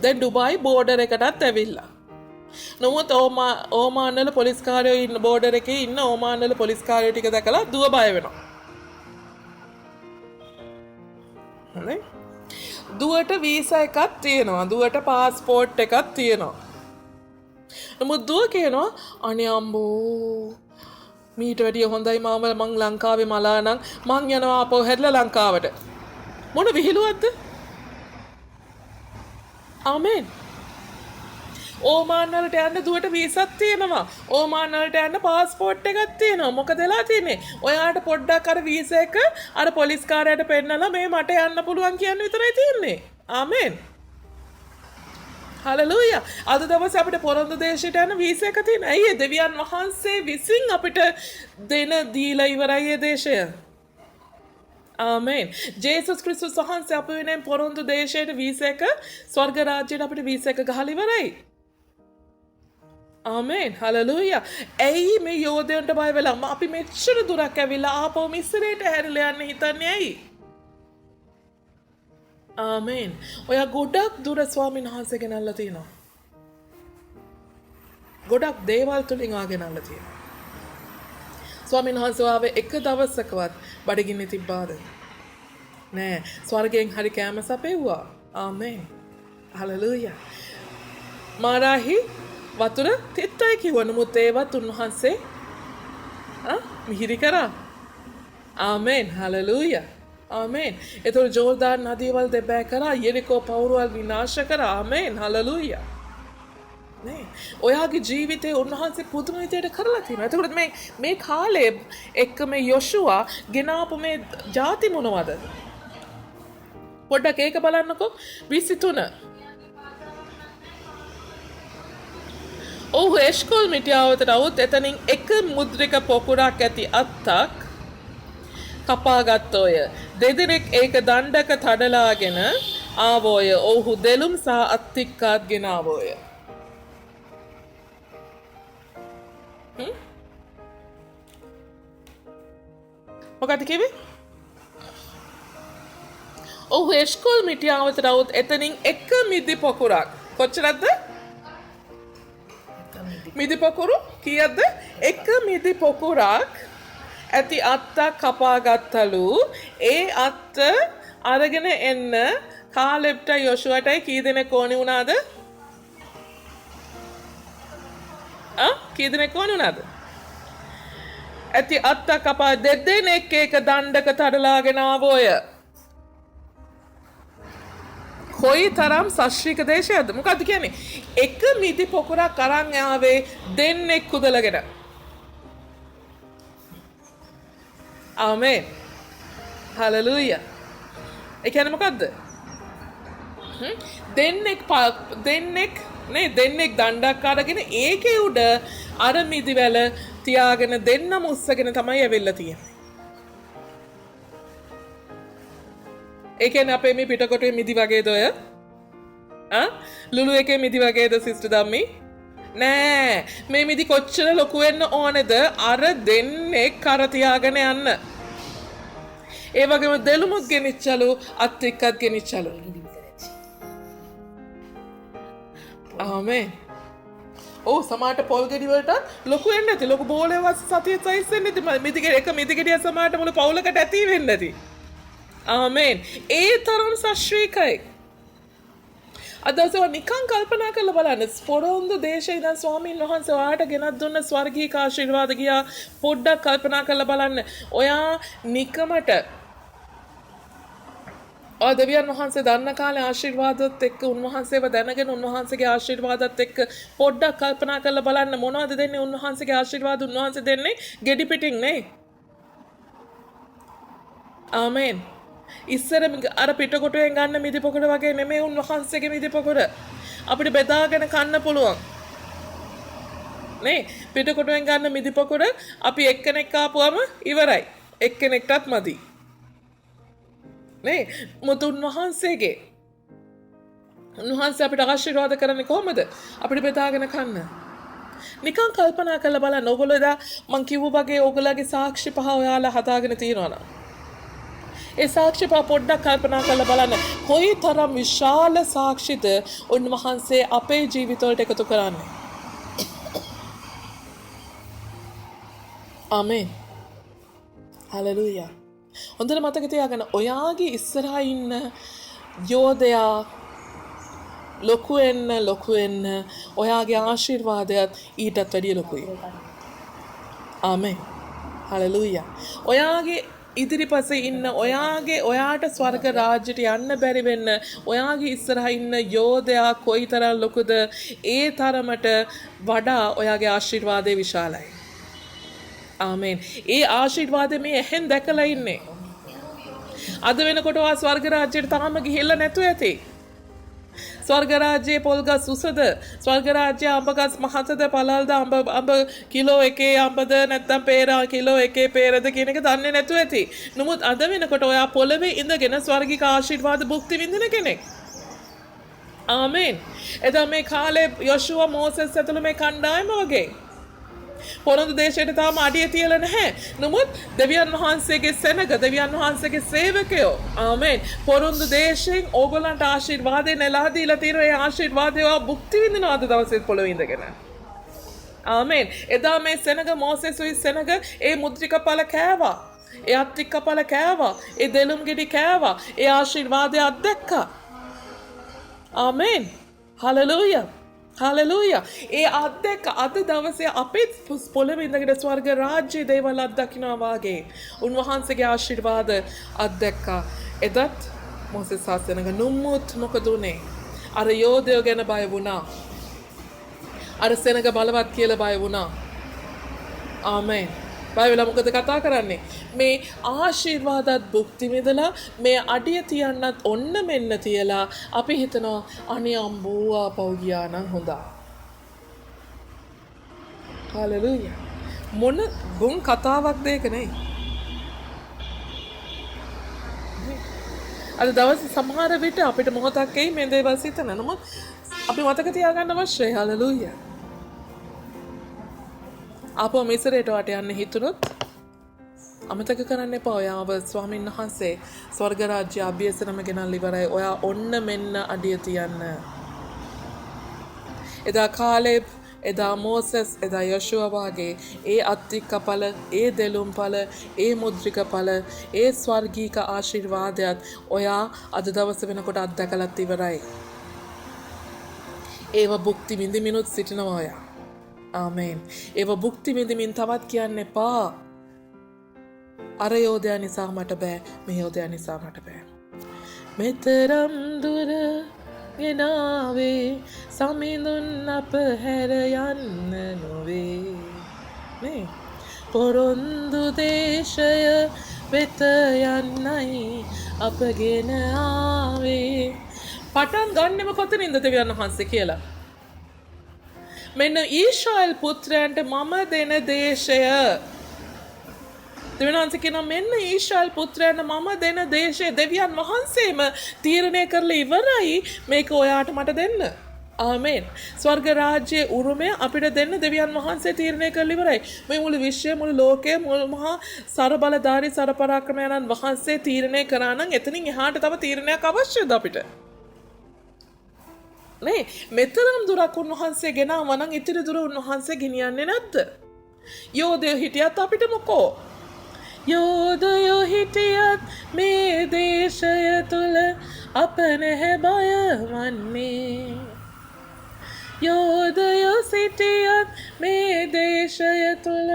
දැන් ඩුබායි බෝඩර් එකටත් ඇවිල්ලා. නමුත් ඕමාන් වල පොලිස් කාර්යෝ ඉන්න බෝඩර් එකේ ඉන්න ඕමාන් වල පොලිස් කාර්යෝ ටික දැකලා දුව බය වෙනවා. හරි? දුවට වීසා එකක් තියෙනවා. දුවට පාස්පෝර්ට් එකක් තියෙනවා. නමුත් දුව කියනවා අනේ අම්බෝ මීට වැඩිය හොඳයි මාම මං ලංකාවේ මලා නම් මං යනවා අපෝ හැදලා ලංකාවට. මොන විහිළුවක්ද? ආමේන්. ඕමාන් වලට යන්න දුවට වීසාවක් තියෙනවා. ඕමාන් වලට යන්න පාස්පෝර්ට් එකක් තියෙනවා. මොකද වෙලා තියෙන්නේ? ඔයාට පොඩ්ඩක් අර වීසා එක අර පොලිස් කාර්යයට පෙන්නලා මේ මට යන්න පුළුවන් කියන විතරයි තියෙන්නේ. ආමේන්. හලෙලූයා. අද දවසේ අපිට පොරොන්දු දේශයට යන වීසා එක තියෙන. ඇයි දෙවියන් වහන්සේ විසින් අපිට දෙන දීලා ඉවරයි ඒ දේශය. ආමේන්. ජේසුස් ක්‍රිස්තුස් වහන්සේ අප වෙනුවෙන් පොරොන්දු දේශයට වීසා එක ස්වර්ග රාජ්‍යයට අපිට වීසා එක ගහලා ඉවරයි. ආමේන්. හලෙලූයා. ඇයි මේ යෝධයන්ට බය වෙලා අපි මෙච්චර දුරක් ඇවිල්ලා ආපහු මිස්රයට හැරිලා යන්න හිතන්නේ ඇයි? ආමේන්. ඔයා ගොඩක් දුර ස්වාමීන් වහන්සේ ගෙනල්ලා තියෙනවා. ගොඩක් දේවල් තුලින් ආගෙනල්ලා තියෙනවා. ස්වාමීන් වහන්සේ ආවේ එක දවසකවත් බඩගින්නේ තිබ්බාද? නෑ. ස්වර්ගයෙන් හරි කෑම සපෙව්වා. ආමේන්. හලෙලූයා. මාරාහි වතුර තිත්තයි කිව්වා. නමුත් ඒවත් උන්වහන්සේ මිහිරි කරා. ආමේන්. හලෙලූයා. ආමේන්. ඒතර ජෝර්දාන් නදියවල් දෙබෑ කරා, යෙරිකෝ පවුරවල් විනාශ කරා. ආමේන්. හලෙලූයා. නේ. ඔයාගේ ජීවිතේ උන්වහන්සේ පුදුම විදියට කරලා තියෙනවා. එතකොට මේ කාලේ එක්ක මේ යොෂුවා ගෙනාපු මේ ಜಾති මොනවද? පොඩ්ඩක් ඒක බලන්නකෝ. 23. ඔහු එස්කෝල් මිටියාවතට આવුත් එතනින් එක මුද්‍රික පොකුරක් ඇති අත්තක් කපාගත්තෝය. දෙදෙනෙක් ඒක දණ්ඩක තඩලාගෙන ආවෝය. ඔහු දෙලුම් සහ අත්තික්කාත් ගෙන ආවෝය. මොකද කිව්වේ? ඔහු එස්කෝල් මිටියාවත රවුත් එතනින් එක මිදි පොකුරක්. කොච්චරක්ද? මිදි පොකුරු කීයක්ද? එක මිදි පොකුරක් ඇති අත්තක් කපා ගත්තලු. ඒ අත්ත අරගෙන එන්න කාලෙබ්ට යොෂුවටයි කී දෙනෙක් ඕනි වුණාද? කී දෙනෙක් ඕනි වුණාද? ඇති අත්තක් කපා දෙදෙනෙක් එක දණ්ඩක තඩලාගෙන ආවෝය. කොයි තරම් සශ්‍රීක දේශයක්ද? මොකද්ද කියන්නේ? එක මිදි පොකුරක් අරන් ආවේ දෙන්නෙක් කුදලගෙන. ආමේන්. හලෙලූයා. ඒ කියන්නේ මොකද්ද? දෙන්නෙක් දණ්ඩක් අරගෙන ඒකේ උඩ අර මිදි වැල තියාගෙන දෙන්නම උස්සගෙන තමයි ඇවිල්ලා තියෙන්නේ. ඒ කියන්නේ අපේ මේ පිටකොටේ මිදි වගේද ඔය? ලුලු එකේ මිදි වගේද සිස්ටර් ධම්මි? නෑ. මේ මිදි කොච්චර ලොකු වෙන්න ඕනේද? අර දෙන්නෙක් කර තියාගෙන යන්න. ඒ වගේම දෙලුමුත් ගෙනිච්චලු අත් එක්කත් ගෙනිච්චලු. ආමේන්. සමාට පොල් ගෙඩි වලට ලොකු වෙන්න ඇති. ලොකු බෝලේ වස් සතිය සයිස් වෙන්න ඇති. මිදි ගෙඩිය සමාට මුළු පවුලකට ඇති වෙන්න ඇති. ආමේන්. ඒ තරම් සශ්‍රීකයි. අද දවසේ නිකන් කල්පනා කරලා බලන්න. පොරොන්දු දේශේ ඉඳන් ස්වාමීන් වහන්සේ ඔයාට ගෙනත් දුන්න ස්වර්ගීය ආශිර්වාද ගියා. පොඩ්ඩක් කල්පනා කරලා බලන්න. ඔයා නිකමට දෙවියන් වහන්සේ දන්න කාලේ ආශිර්වාදත් එක්ක උන්වහන්සේව දැනගෙන උන්වහන්සේගේ ආශිර්වාදත් එක්ක පොඩ්ඩක් කල්පනා කරලා බලන්න මොනවද දෙන්නේ උන්වහන්සේගේ ආශිර්වාද උන්වහන්සේ දෙන්නේ ගෙඩි පිටින් නේ. ආමේන්. ඉස්සර අර පිටකොටුවෙන් ගන්න මිදි පොකුර වගේ නෙමෙයි උන්වහන්සේගේ මිදි පොකුර. අපිට බෙදාගෙන කන්න පුළුවන්. නේ පිටකොටුවෙන් ගන්න මිදි පොකුර අපි එක්කෙනෙක් ආපුවම ඉවරයි. එක්කෙනෙක්ටත් මදි. නේ මුතුන් වහන්සේගේ උන්වහන්සේ අපිට ආශිර්වාද කරන්නේ කොහොමද? අපිට බෙදාගෙන කන්න. නිකන් කල්පනා කරලා බලන්න. ඕගොල්ලෝ එදා මං කිව්වා වගේ ඕගොල්ලෝගේ සාක්ෂි පහ ඔයාලා හදාගෙන තියනවා නම් ඒ සාක්ෂි පහ පොඩ්ඩක් කල්පනා කරලා බලන්න. කොයි තරම් විශාල සාක්ෂිද උන්වහන්සේ අපේ ජීවිතවලට එකතු කරන්නේ. ආමේන්. හලෙලූයා. හොඳට මතක තියාගන්න ඔයාගේ ඉස්සරහා ඉන්න යෝධයා ලොකු වෙන්න ඔයාගේ ආශිර්වාදයත් ඊටත් වැඩිය ලොකුයි. ආමේන්. හලෙලූයා. ඔයාගේ ඉදිරිපසේ ඉන්න ඔයාට ස්වර්ග රාජ්‍යයට යන්න බැරි වෙන්න ඔයාගේ ඉස්සරහා ඉන්න යෝධයා කොයිතරම් ලොකුද ඒ තරමට වඩා ඔයාගේ ආශිර්වාදය විශාලයි. ආමේන්. ඒ ආශිර්වාදය මේ ඇහෙන් දැකලා ඉන්නේ. අද වෙනකොට ඔයා ස්වර්ග රාජ්‍යයට තාම ගිහිල්ලා නැතුව ඇති. ස්වර්ග රාජ්‍යයේ පොල්ගස් උසද ස්වර්ග රාජ්‍යයේ අඹගස් මහතද පළල්ද අඹ කිලෝ එකේ අඹද නැත්නම් peer කිලෝ එකේ peerද කියන එක දන්නේ නැතුව ඇති. නමුත් අද වෙනකොට ඔයා පොළවේ ඉඳගෙන ස්වර්ගික ආශිර්වාද භුක්ති විඳින කෙනෙක්. ආමේන්. එදා මේ කාලේ යොෂුවා මෝසෙස් ඇතුළු මේ කණ්ඩායම වගේ පොරොන්දු දේශයට තාම අඩිය තියලා නැහැ. නමුත් දෙවියන් වහන්සේගේ සෙනග දෙවියන් වහන්සේගේ සේවකයෝ ආමේන් පොරොන්දු දේශයෙන් ඕගොල්ලන්ට ආශිර්වාදේ නෙලා දීලා තියෙන ඒ ආශිර්වාදය භුක්ති විඳිනවා අද දවසේ පොළොවේ ඉඳගෙන. ආමේන්. එදා මේ සෙනග මෝසෙස්ගේ සෙනග ඒ මුද්‍රික ඵල කෑවා. ඒ අත්තික ඵල කෑවා. ඒ දෙලුම් ගෙඩි කෑවා. ඒ ආශිර්වාදය අත්දැක්කා. ආමේන්. හලෙලූයා. හලෙලූයා. ඒ අත්දැක අද දවසේ අපිත් පොළවේ ඉඳගෙන ස්වර්ග රාජ්‍යයේ දේවල් අත්දකින්නවා වාගේ උන්වහන්සේගේ ආශිර්වාද අත්දැක්කා. එදත් මොසෙස් සාසනග නුම්මුත් මොකද උනේ? අර යෝධයෝ ගැන බය වුණා. අර සෙනග බලවත් කියලා බය වුණා. ආමේන්. බය වෙලා මොකද කතා කරන්නේ? මේ ආශිර්වාදත් භුක්ති විඳලා මේ අඩිය තියන්නත් ඔන්න මෙන්න තියලා අපි හිතනවා අනේ අම්බෝ ආපහු ගියා නම් හොඳා. හලෙලූයා. මොන ගොන් කතාවක්ද ඒක නේ? අද දවසේ සමහර විට අපිට මොහොතක් එයි මේ දේවල් සිතන. නමුත් අපි මතක තියාගන්න අවශ්‍යයි. හලෙලූයා. ආපහු මිසරයට වට යන්න හිතුනොත් අමතක කරන්න එපා. ඔයාව ස්වාමීන් වහන්සේ ස්වර්ග රාජ්‍ය අභියසනම ගෙනල්ලා ඉවරයි. ඔයා ඔන්න මෙන්න අඩිය තියන්න. එදා කාලෙබ්, එදා මෝසෙස්, එදා යොෂුවා වගේ ඒ අත්තික්කඵල, ඒ දෙලුම්ඵල, ඒ මුද්‍රිකඵල, ඒ ස්වර්ගීක ආශිර්වාදයත් ඔයා අද දවස වෙනකොට අත්දැකලත් ඉවරයි. ඒව භුක්ති විඳිමිනුත් සිටිනවා ඔයා. ආමේන්. ඒව භුක්ති විඳිමින් තවත් කියන්න එපා. අර යෝධයා නිසා මට බෑ, මේ යෝධයා නිසා මට බෑ. මෙතරම් දුර ගෙනාවේ සමිඳුන් අප හැර යන්න නොවේ. නේ පොරොන්දු දේශය වෙත යන්නයි අපගෙන ආවේ. පටන් ගන්නෙම කොතනින්ද දෙවියන් වහන්සේ කියලා. මෙන්න ඊශ්‍රායල් පුත්‍රයන්ට මම දෙන දේශය. දෙවියන් වහන්සේ කියනවා මෙන්න ඊශ්‍රායල් පුත්‍රයන්ට මම දෙන දේශය දෙවියන් වහන්සේම තීරණය කරලා ඉවරයි මේක ඔයාට මට දෙන්න. ආමේන්. ස්වර්ග රාජ්‍යයේ උරුමය අපිට දෙන්න දෙවියන් වහන්සේ තීරණය කරලා ඉවරයි. මේ මුළු විශ්වය, මුළු ලෝකය, මුළු මහා සරබලධාරී සරපරාක්‍රමයන්න් වහන්සේ තීරණය කරා නම් එතනින් එහාට තව තීරණයක් අවශ්‍යද අපිට? නේ මෙතරම් දුරක් උන්වහන්සේ ගෙනාවා නම් ඉතිරි දුර උන්වහන්සේ ගෙනියන්නේ නැද්ද? යෝධයෝ හිටියත් අපිට මොකෝ? යෝධයෝ හිටියත් මේ දේශය තුල අප නැහැ බය වන්නේ. යෝධයෝ සිටියත් මේ දේශය තුල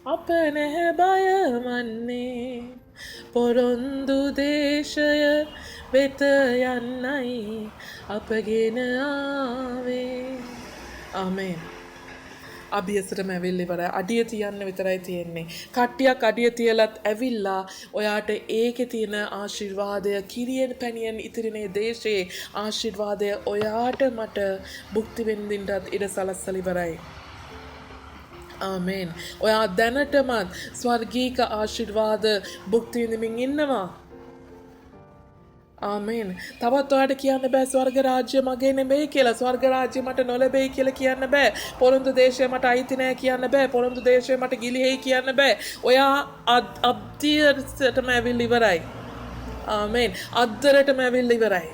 අප නැහැ බය වන්නේ. පොරොන්දු දේශය වෙත යන්නයි අපගෙන ආවේ. ආමේන්. අභියසටම ඇවිල්ලා ඉවරයි. අඩිය තියන්න විතරයි තියෙන්නේ. කට්ටියක් අඩිය තියලත් ඇවිල්ලා ඔයාට ඒකේ තියෙන ආශිර්වාදය කිරියෙන් පැණියෙන් ඉතිරිනේ දේශේ ආශිර්වාදය ඔයාට මට භුක්ති විඳින්නත් ඉඩ සලස්සලා ඉවරයි. ආමේන්. ඔයා දැනටමත් ස්වර්ගීක ආශිර්වාද භුක්ති විඳින්මින් ඉන්නවා. ආමේන්. තවත් ඔයාට කියන්න බෑ ස්වර්ග රාජ්‍ය මගේ නෙමෙයි කියලා. ස්වර්ග රාජ්‍ය මට නොලැබෙයි කියලා කියන්න බෑ. පොරොන්දු දේශය මට අයිති නෑ කියන්න බෑ. පොරොන්දු දේශය මට ගිලිහෙයි කියන්න බෑ. ඔයා අද්දරටම ඇවිල්ලා ඉවරයි. ආමේන්. අද්දරටම ඇවිල්ලා ඉවරයි.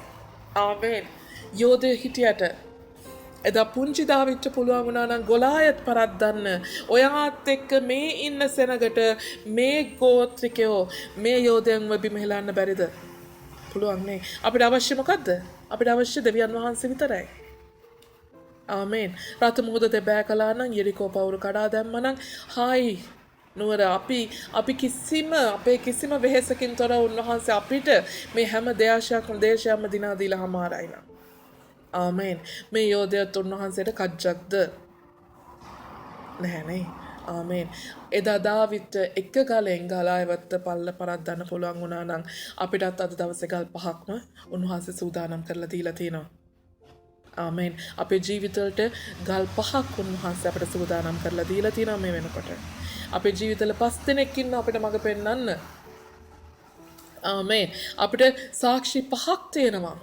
ආමේන්. යෝධය හිටියට එදා පුංචි දාවිච්ච පුළුවන් වුණා නම් ගොලායත් පරද්දන්න. ඔයාත් එක්ක මේ ඉන්න සෙනගට මේ ගෝත්‍රිකයෝ මේ යෝධයන්ව බිමහෙලන්න බැරිද? පුළුවන් නේ. අපිට අවශ්‍ය මොකද්ද? අපිට අවශ්‍ය දෙවියන් වහන්සේ විතරයි. ආමේන්. රත මුහුද දෙබෑ කළා නම් යෙරිකෝ පවුරු කඩා දැම්මා නම් හායි නුවර අපි අපේ කිසිම වෙහෙසකින් තොර උන්වහන්සේ අපිට මේ හැම දේශයක්ම දිනා දීලා හමාරයි නම්. ආමේන්. මේ යෝධයත් උන්වහන්සේට කජ්ජක්ද? නැහැ නේ. ආමේන්. එදා දාවිත් එක ගලෙන් ගලායවත්ත පල්ල පරද්දන්න පුළුවන් වුණා නම් අපිටත් අද දවසේ ගල් 5ක්ම උන්වහන්සේ සූදානම් කරලා දීලා තියෙනවා. ආමේන්. අපේ ජීවිතවලට ගල් 5ක් උන්වහන්සේ අපිට සූදානම් කරලා දීලා තියෙනවා මේ වෙනකොට. අපේ ජීවිතවල 5 දෙනෙක් ඉන්න අපිට මඟ පෙන්වන්න. ආමේන්. අපිට සාක්ෂි 5ක් තියෙනවා.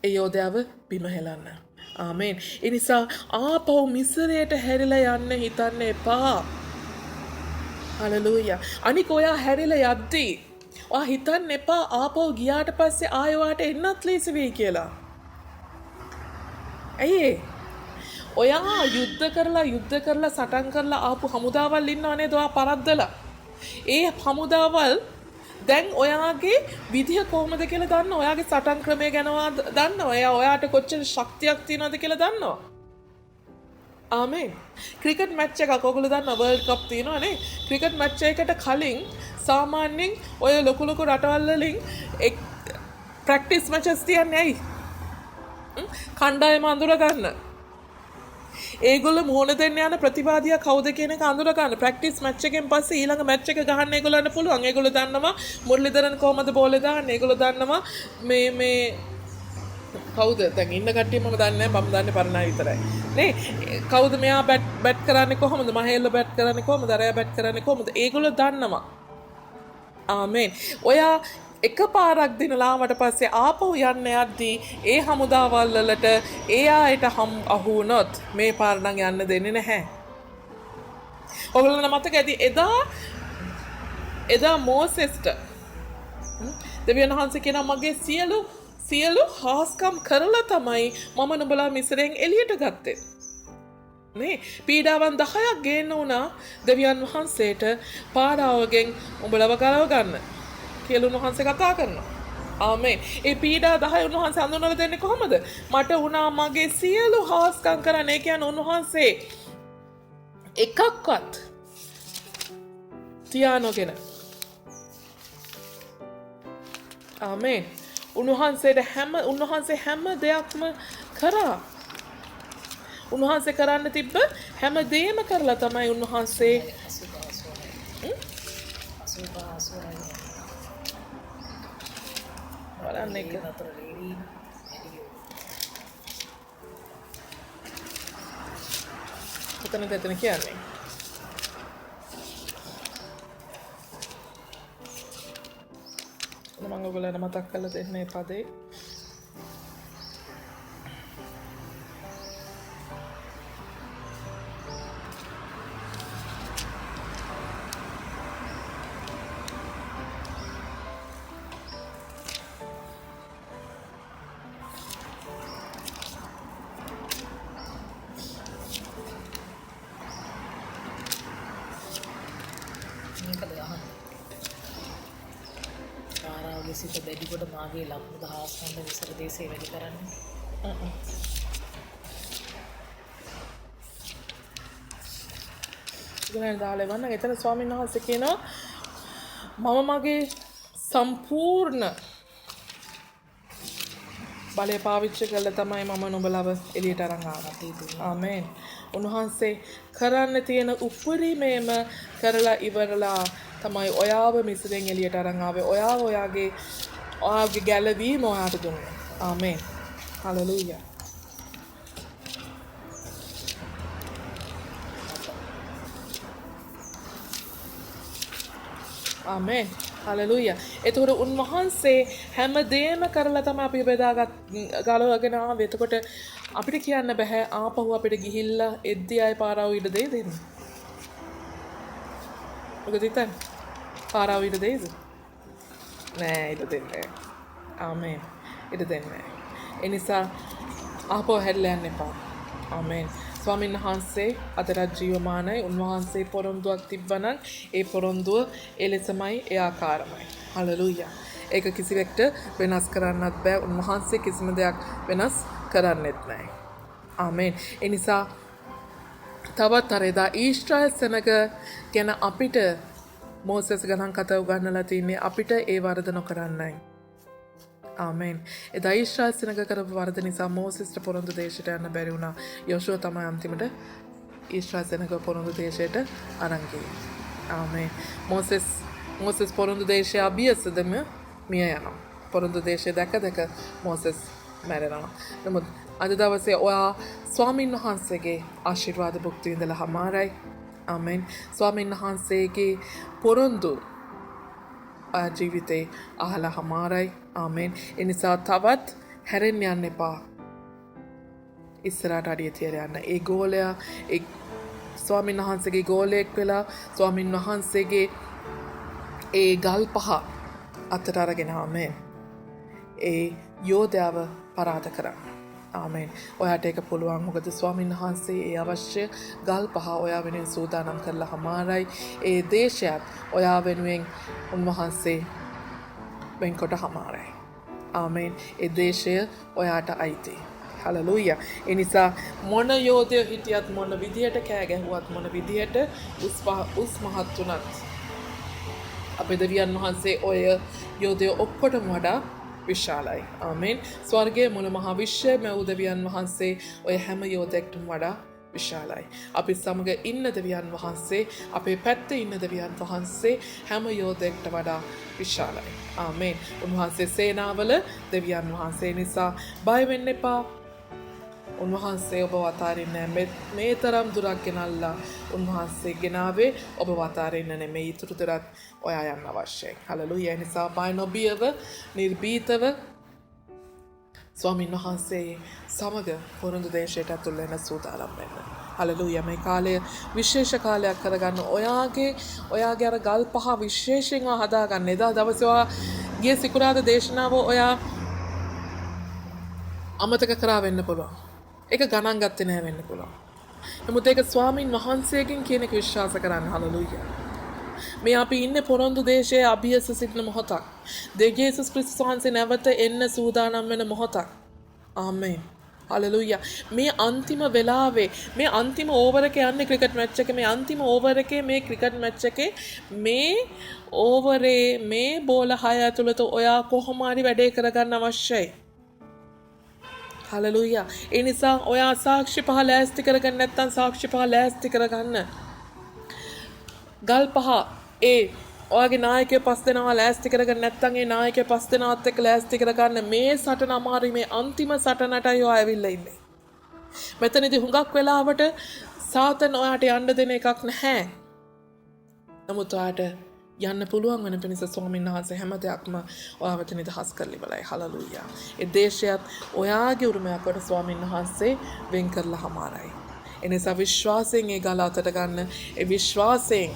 ඒ යෝධයාව බිම හෙලන්න. ආමේන්. ඒ නිසා ආපහු මිසරයට හැරිලා යන්න හිතන්න එපා. හලෙලූයා. අනික ඔයා හැරිලා යද්දී ඔයා හිතන්න එපා ආපහු ගියාට පස්සේ ආයෙ ඔයාට එන්නත් ලේසි වෙයි කියලා. ඇයි ඔයා යුද්ධ කරලා සටන් කරලා ආපු හමුදාවල් ඉන්නව නේද? ඔයා පරද්දලා. ඒ හමුදාවල් දැන් ඔයාගේ විදිහ කොහොමද කියලා දන්නවා. ඔයාගේ සටන් ක්‍රමය ගැන දන්නවා. ඔයාට කොච්චර ශක්තියක් තියෙනවද කියලා දන්නවා. ආමේන්. ක්‍රිකට් මැච් එකක් ඔයගොල්ලෝ දන්නවා වර්ල්ඩ් කප් තියෙනවා නේ. ක්‍රිකට් මැච් එකකට කලින් සාමාන්‍යයෙන් ඔය ලොකු රටවල් වලින් ප්‍රැක්ටිස් මැචස් තියන්නේ ඇයි? කණ්ඩායම අඳුර ගන්න. ඒගොල්ලෝ මුහුණ දෙන්න යන ප්‍රතිවාදියා කවුද කියන එක අඳුර ගන්න. ප්‍රැක්ටිස් මැච් එකෙන් පස්සේ ඊළඟ මැච් එක ගහන්න ඒගොල්ලන්ට පුළුවන්. ඒගොල්ලෝ දන්නවා මුරලිදරන් කොහමද බෝලේ දාන්නේ. ඒගොල්ලෝ දන්නවා මේ කවුද දැන් ඉන්න කට්ටිය මම දන්නේ නැහැ. මම දන්නේ පරණයි විතරයි. නේ කවුද මෙයා බැට් කරන්නේ කොහොමද? මහේල්ල බැට් කරන්නේ කොහොමද? අරයා බැට් කරන්නේ කොහොමද? ඒගොල්ලෝ දන්නවා. ආමේන්. ඔයා එක පාරක් දිනලාවට පස්සේ ආපහු යන්න යද්දී ඒ හමුදාවල් වලට ඒ ආයත අහු වුණොත් මේ පාර නම් යන්න දෙන්නේ නැහැ. ඔයගොල්ලන්ට මතක ඇති එදා මෝසෙස්ට දෙවියන් වහන්සේ කියනවා මගේ සියලු හාස්කම් කරලා තමයි මම නුඹලා මිස්රයෙන් එළියට ගත්තේ. නේ පීඩාවන් 10ක් ගේන්න වුණා දෙවියන් වහන්සේට පාරාවගෙන් උඹලව ගලව ගන්න කියලා උන්වහන්සේ කතා කරනවා. ආමේන්. ඒ පීඩා 10 උන්වහන්සේ හඳුන්වලා දෙන්නේ කොහොමද? මට වුණා මගේ සියලු හාස්කම් කරන්න. ඒ කියන්නේ උන්වහන්සේ එකක්වත් තියානොගෙන. ආමේන්. උන්වහන්සේ හැම දෙයක්ම කරා. උන්වහන්සේ කරන්න තිබ්බ හැම දෙයක්ම කරලා තමයි උන්වහන්සේ බලන්න එක එතන කියන්නේ මම ඔයගොල්ලන්ට මතක් කරලා දෙන්න මේ පදේ සිත දැඩිකොට මාගේ ලකුණු 10 විසර දේශේ වැඩි කරන්නේ. ඉතින් දාලේ වන්න එතන ස්වාමීන් වහන්සේ කියනවා මම මගේ සම්පූර්ණ බලය පාවිච්චි කළා තමයි මම නුඹලව එළියට අරන් ආවේ. ආමේන්. උන්වහන්සේ කරන්න තියෙන උපරිමයම කරලා ඉවරලා තමයි ඔයාව මිස්රයෙන් එළියට අරන් ආවේ. ඔයාගේ ගැලවීම ඔයාට දුන්නේ. ආමේන්. හලෙලූයා. ආමේන්. හලෙලූයා. එතකොට උන්වහන්සේ හැම දෙයක්ම කරලා තමයි අපි ගලවගෙන ආවේ. එතකොට අපිට කියන්න බෑ ආපහු අපිට ගිහිල්ලා එද්දී ආය පාරාව ඉඩ දෙන්න. මොකද හිතන්නේ? පාරාව ඉඩ දෙයිද? නෑ ඉඩ දෙන්නේ නෑ. ආමේන්. ඉඩ දෙන්නේ නෑ. ඒ නිසා ආපහු හැරිලා යන්න එපා. ආමේන්. ස්වාමීන් වහන්සේ අදටත් ජීවමානයි. උන්වහන්සේ පොරොන්දුවක් තිබ්බනම් ඒ පොරොන්දුව එලෙසමයි ඒ ආකාරමයි. හලෙලූයා. ඒක කිසිවෙක්ට වෙනස් කරන්නත් බෑ. උන්වහන්සේ කිසිම දෙයක් වෙනස් කරන්නෙත් නෑ. ආමේන්. ඒ නිසා තවත් අර එදා ඊශ්‍රායල් සෙනග ගැන අපිට මෝසෙස් ගණන් කතා උගන්වලා තින්නේ අපිට ඒ වරද නොකරන්නයි. ආමේන්. එදා ඊශ්‍රායල් සෙනග කරපු වරද නිසා මෝසෙස්ට පොරොන්දු දේශයට යන්න බැරි වුණා. යෝෂුව තමයි අන්තිමට ඊශ්‍රායල් සෙනග පොරොන්දු දේශයට අරන් ගියේ. ආමේන්. මෝසෙස් පොරොන්දු දේශයේ අභියසදම මිය යනවා. පොරොන්දු දේශය දැක මෝසෙස් මැරෙනවා. නමුත් අද දවසේ ඔයා ස්වාමින් වහන්සේගේ ආශිර්වාද භුක්ති විඳලා හමාරයි. ආමෙන්. ස්වාමින් වහන්සේගේ පොරොන්දු ජීවිතේ අහලා හමාරයි. ආමෙන්. ඒ නිසා තවත් හැරෙන්න යන්න එපා. ඉස්සරහට අඩිය තියලා යන්න. ඒ ගෝලයා ඒ ස්වාමින් වහන්සේගේ ගෝලයෙක් වෙලා ස්වාමින් වහන්සේගේ ඒ ගල් පහ අතට අරගෙන ආමෙන්. ඒ යෝධයාව පරාද කරා. ආමෙන්. ඔයාට ඒක පුළුවන්. මොකද ස්වාමීන් වහන්සේ ඒ අවශ්‍ය ගල් පහ ඔයා වෙනුවෙන් සූදානම් කරලා හමාරයි. ඒ දේශයත් ඔයා වෙනුවෙන් උන්වහන්සේ වෙන්කොට හමාරයි. ආමෙන්. ඒ දේශය ඔයාට අයිති. හලෙලූයා. ඒ නිසා මොන යෝධය හිටියත් මොන විදියට කෑ ගැහුවත් මොන විදියට උස් මහත් වුණත් අපේ දෙවියන් වහන්සේ ඔය යෝධය ඔක්කොටම වඩා විශාලයි. ආමෙන්. ස්වර්ගයේ මුළු මහා විශ්වයේම උදවියන් වහන්සේ ඔය හැම යෝධයෙක්ටම වඩා විශාලයි. අපි සමග ඉන්න දෙවියන් වහන්සේ, අපේ පැත්තේ ඉන්න දෙවියන් වහන්සේ හැම යෝධයෙක්ට වඩා විශාලයි. ආමෙන්. උන්වහන්සේ සේනාවල දෙවියන් වහන්සේ නිසා බය වෙන්න එපා. උන්වහන්සේ ඔබ වතාරින්නේ මේ තරම් දුරක් ගෙනල්ලා උන්වහන්සේ ගෙනාවේ ඔබ වතාරින්න නෙමෙයි ඊටු දුරක් ඔයා යන්න අවශ්‍යයි. හලෙලූයා. ඒ නිසා බය නොබියව නිර්භීතව ස්වාමීන් වහන්සේ සමග පොරොන්දු දේශයට ඇතුල් වෙන සූදානම් වෙන්න. හලෙලූයා. මේ කාලය විශේෂ කාලයක් කරගන්න ඔයාගේ අර ගල් පහ විශේෂයෙන්ම හදාගන්න. එදා දවසේ ඔයා ගිය සිකුරාදා දේශනාව ඔයා අමතක කරා වෙන්න පුළුවන්. ඒක ගණන් ගත්තේ නැහැ වෙන්න පුළුවන්. නමුත් ඒක ස්වාමින් වහන්සේගෙන් කියන එක විශ්වාස කරන්න. හලෙලූයා. මේ අපි ඉන්නේ පොරොන්දු දේශයේ අභියස සිටින මොහොතක්. දෙවියන් යේසුස් ක්‍රිස්තුස් වහන්සේ නැවත එන්න සූදානම් වෙන මොහොතක්. ආමේන්. හලෙලූයා. මේ අන්තිම වෙලාවේ මේ අන්තිම ඕවර් එකේ යන්නේ ක්‍රිකට් මැච් එකේ මේ අන්තිම ඕවර් එකේ මේ ක්‍රිකට් මැච් එකේ මේ ඕවරේ මේ බෝල 6 ඇතුළත ඔයා කොහොම හරි වැඩේ කරගන්න අවශ්‍යයි. හලෙලූයා. ඒ නිසා ඔයා සාක්ෂි පහ ලෑස්ති කරගන්න නැත්නම් සාක්ෂි පහ ලෑස්ති කරගන්න. ගල් පහ ඔයාගේ නායකයෝ 5 දෙනා ලෑස්ති කරගන්න නැත්නම් ඒ නායකයෝ 5 දෙනාත් එක්ක ලෑස්ති කරගන්න. මේ සටන අමාරුයි. මේ අන්තිම සටනටයි ඔයා ඇවිල්ලා ඉන්නේ. මෙතනදී හුඟක් වෙලාවට සාතන් ඔයාට යන්න දෙන එකක් නැහැ. නමුත් ඔයාට යන්න පුළුවන් වෙන පිණිස ස්වාමීන් වහන්සේ හැම දෙයක්ම ඔයාව වෙත නිදහස් කරලි බලයි. හලෙලූයා. ඒ දේශයත් ඔයාගේ උරුමයක් වට ස්වාමීන් වහන්සේ වෙන් කරලා හමාරයි. ඒ නිසා විශ්වාසයෙන් ඒ ගල අතට ගන්න. ඒ විශ්වාසයෙන්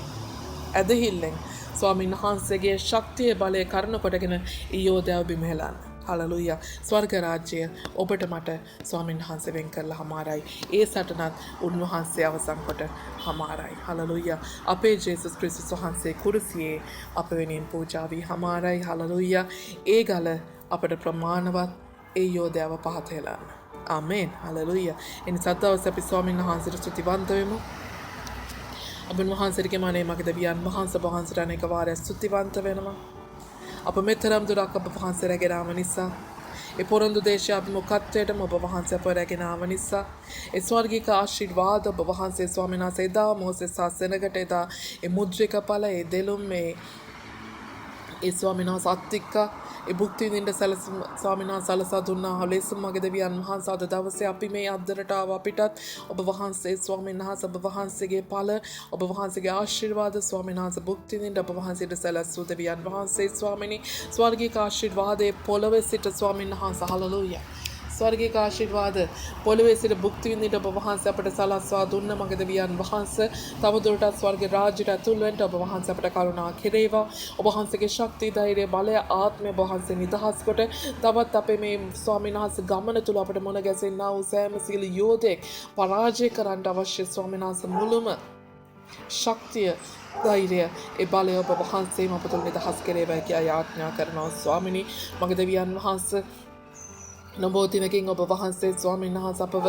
ඇදහිල්ලෙන් ස්වාමීන් වහන්සේගේ ශක්තිය බලය කරන කොටගෙන ඊයෝදෑව බිමහෙලන්න. හලෙලූයා. ස්වර්ග රාජ්‍යය ඔබට මට ස්වාමීන් වහන්සේ වෙන් කරලා හමාරයි. ඒ සටනත් උන්වහන්සේ අවසන් කොට හමාරයි. හලෙලූයා. අපේ ජේසුස් ක්‍රිස්තුස් වහන්සේ කුරුසියේ අප වෙනින් පූජා වී හමාරයි. හලෙලූයා. ඒ ගල අපට ප්‍රමාණවත් ඒ යෝධයාව පහත හෙලන්න. ආමේන්. හලෙලූයා. එනිසා දවස් අපි ස්වාමීන් වහන්සේට ස්තුතිවන්ත වෙමු. අපන් වහන්සේගේ මනේ මගේ දෙවියන් වහන්සේට අනේක වාරයක් ස්තුතිවන්ත වෙනවා. අප මෙතරම් දුරක් ඔබ වහන්සේ රැගෙන ආව නිසා ඒ පොරොන්දු දේශය අභිමුඛත්වයටම ඔබ වහන්සේ අප රැගෙන ආව නිසා ඒ ස්වර්ගික ආශිර්වාද ඔබ වහන්සේ ස්වාමීන් වහන්සේ එදා මොසෙස් සෙනගට එදා ඒ මුද්‍රික ඵල ඒ දෙලුම් ඒ ස්වාමීන් වහන්සේ අත්තික්කා ඒ භුක්ති විඳින්න ස්වාමීන් වහන්සේ සලසා දුන්නා. හලෙසුම් මගේ දෙවියන් වහන්සේ අද දවසේ අපි මේ අද්දරට ආව අපිටත් ඔබ වහන්සේ ස්වාමීන් වහන්සේ ඔබ වහන්සේගේ ඵල ඔබ වහන්සේගේ ආශිර්වාද ස්වාමීන් වහන්සේ භුක්ති විඳින්න ඔබ වහන්සේට සලසු දෙවියන් වහන්සේ ස්වාමීනි ස්වර්ගික ආශිර්වාදයේ පොළවේ සිට ස්වාමීන් වහන්සේ හලෙලූයා. ස්වර්ගික ආශිර්වාද පොළවේ සිට භුක්ති විඳින්න ඔබ වහන්සේ අපට සලස්වා දුන්න මගේ දෙවියන් වහන්සේ තවදුරටත් ස්වර්ග රාජ්‍යයට ඇතුල් වෙන්න ඔබ වහන්සේ අපට කරුණා කෙරේවා. ඔබ වහන්සේගේ ශක්තිය ධෛර්යය බලය ආත්මය ඔබ වහන්සේ නිදහස් කොට තවත් අපේ මේ ස්වාමීන් වහන්සේ ගමන තුල අපට මුණ ගැසෙන්නා වූ සෑම සීල යෝධෙක් පරාජය කරන්න අවශ්‍ය ස්වාමීන් වහන්සේ මුළුම ශක්තිය ධෛර්යය ඒ බලය ඔබ වහන්සේම අප තුළ නිදහස් කෙරේවා කියලා යාඥා කරනවා. ස්වාමිනී මගේ දෙවියන් වහන්සේ නොබෝ දිනකින් ඔබ වහන්සේ ස්වාමීන් වහන්සේ අපව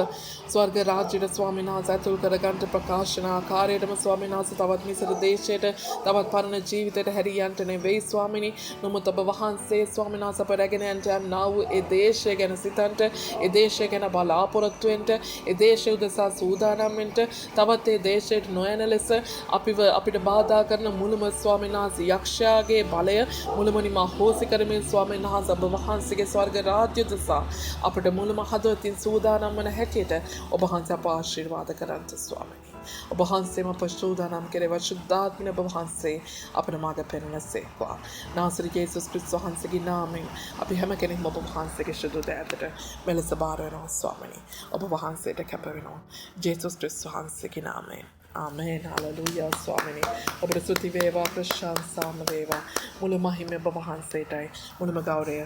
ස්වර්ග රාජ්‍යයට ස්වාමීන් වහන්සේ ඇතුල් කරගන්න ප්‍රකාශන ආකාරයටම ස්වාමීන් වහන්සේ තවත් මිසර දේශයට තවත් පරණ ජීවිතයට හැරියන්ට නෙවෙයි ස්වාමිනී. නමුත් ඔබ වහන්සේ ස්වාමීන් වහන්සේ අප රැගෙන යන්නා වූ ඒ දේශය ගැන සිතන්ට ඒ දේශය ගැන බලාපොරොත්තු වෙන්න ඒ දේශය උදෙසා සූදානම් වෙන්න තවත් ඒ දේශයට නොයන ලෙස අපිට බාධා කරන මුළුම ස්වාමීන් වහන්සේ යක්ෂයාගේ බලය මුළුමනින්ම අහෝසි කරමින් ස්වාමීන් වහන්සේ ඔබ වහන්සේගේ ස්වර්ග රාජ්‍ය උදෙසා අපට මුළුම හදවතින් සූදානම් වන හැටියට ඔබ වහන්සේ අප ආශිර්වාද කරන්ත ස්වාමීනි. ඔබ වහන්සේම අප සූදානම් කෙරේවා. ශුද්ධාත්මන ඔබ වහන්සේ අපට මාර්ග පෙන්වසේක්වා. නාසරේ යේසුස් ක්‍රිස්තුස් වහන්සේගේ නාමයෙන් අපි හැම කෙනෙක්ම ඔබ වහන්සේගේ ශුද්ධ දෑතට මෙලෙස බාර වෙනවා ස්වාමීනි. ඔබ වහන්සේට කැප වෙනවා යේසුස් ක්‍රිස්තුස් වහන්සේගේ නාමයෙන්. ආමේන්. හලෙලූයා ස්වාමීනි. ඔබට ස්තුති වේවා ප්‍රශංසාම වේවා. මුළු මහිම ඔබ වහන්සේටයි. මුළුම ගෞරවය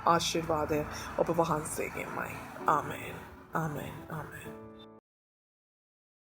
ආශිර්වාදය ඔබ වහන්සේගෙන්මයි. ආමේන්. ආමේන්. ආමේන්.